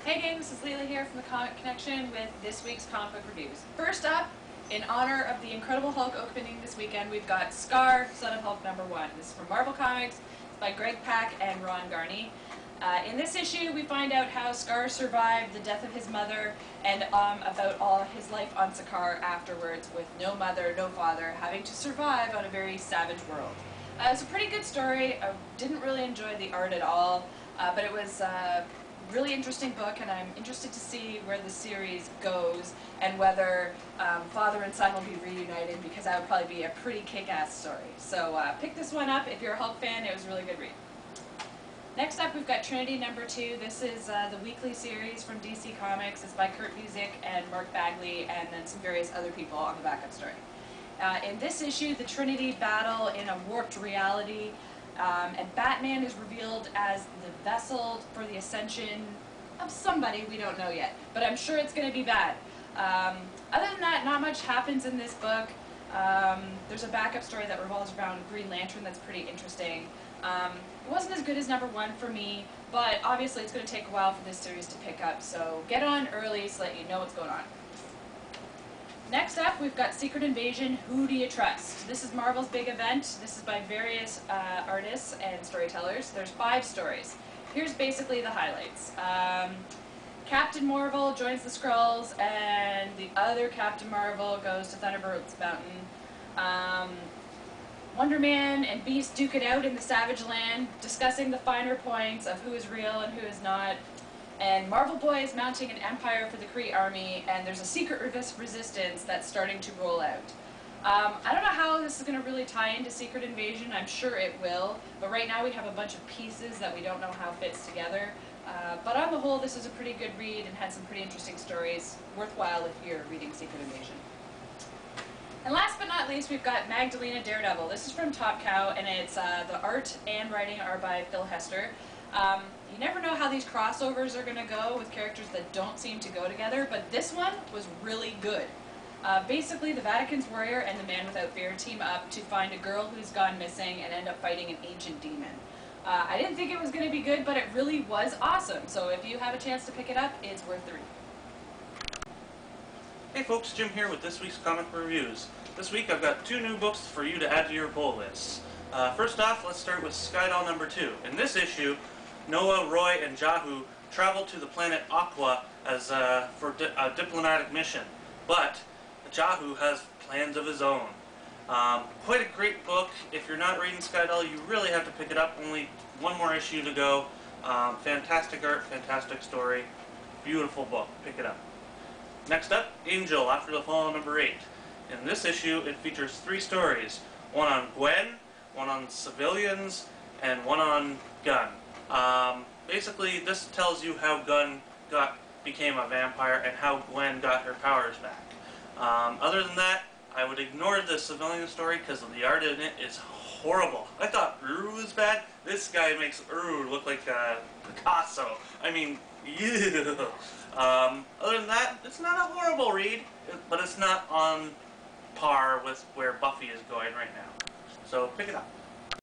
Hey gang, this is Leila here from the Comic Connection with this week's comic book reviews. First up, in honor of the Incredible Hulk opening this weekend, we've got Skaar Son of Hulk #1. This is from Marvel Comics. It's by Greg Pak and Ron Garney. In this issue, we find out how Skaar survived the death of his mother and about all his life on Skaar afterwards with no mother, no father, having to survive on a very savage world. It's a pretty good story. I didn't really enjoy the art at all, but it was really interesting book, and I'm interested to see where the series goes and whether father and son will be reunited, because that would probably be a pretty kick-ass story. So pick this one up if you're a Hulk fan. It was a really good read. Next up, we've got Trinity #2. This is the weekly series from DC Comics. It's by Kurt Busiek and Mark Bagley, and then some various other people on the backup story. In this issue, the Trinity battle in a warped reality, and Batman is revealed as the vessel for the ascension of somebody we don't know yet, but I'm sure it's going to be bad. Other than that, not much happens in this book. There's a backup story that revolves around Green Lantern that's pretty interesting. It wasn't as good as #1 for me, but obviously it's going to take a while for this series to pick up, so get on early so that you know what's going on. Next up, we've got Secret Invasion, Who Do You Trust? This is Marvel's big event. This is by various artists and storytellers. There's 5 stories. Here's basically the highlights. Captain Marvel joins the Skrulls, and the other Captain Marvel goes to Thunderbolt's Mountain. Wonder Man and Beast duke it out in the Savage Land, discussing the finer points of who is real and who is not. And Marvel Boy is mounting an empire for the Kree army, and there's a secret resistance that's starting to roll out. I don't know how this is going to really tie into Secret Invasion. I'm sure it will, but right now we have a bunch of pieces that we don't know how fits together. But on the whole, this is a pretty good read and had some pretty interesting stories. Worthwhile if you're reading Secret Invasion. And last but not least, we've got Magdalena Daredevil. This is from Top Cow, and it's the art and writing are by Phil Hester. You never know how these crossovers are going to go with characters that don't seem to go together, but this one was really good. Basically, the Vatican's warrior and the Man Without Fear team up to find a girl who's gone missing and end up fighting an ancient demon. I didn't think it was going to be good, but it really was awesome. So if you have a chance to pick it up, it's worth the read. Hey folks, Jim here with this week's comic reviews. This week I've got 2 new books for you to add to your pull list. First off, let's start with Skydoll #2. In this issue, Noah, Roy, and Jahu travel to the planet Aqua as for a diplomatic mission, but Jahu has plans of his own. Quite a great book. If you're not reading Skydoll, you really have to pick it up. Only 1 more issue to go. Fantastic art, fantastic story, beautiful book. Pick it up. Next up, Angel, After the Fall #8. In this issue, it features 3 stories. One on Gwen, one on civilians, and one on Gunn. Basically, this tells you how Gunn became a vampire and how Gwen got her powers back. Other than that, I would ignore the civilian story because the art in it is horrible. I thought Uru was bad. This guy makes Uru look like Picasso. I mean, ew. Other than that, it's not a horrible read, but it's not on par with where Buffy is going right now. So pick it up.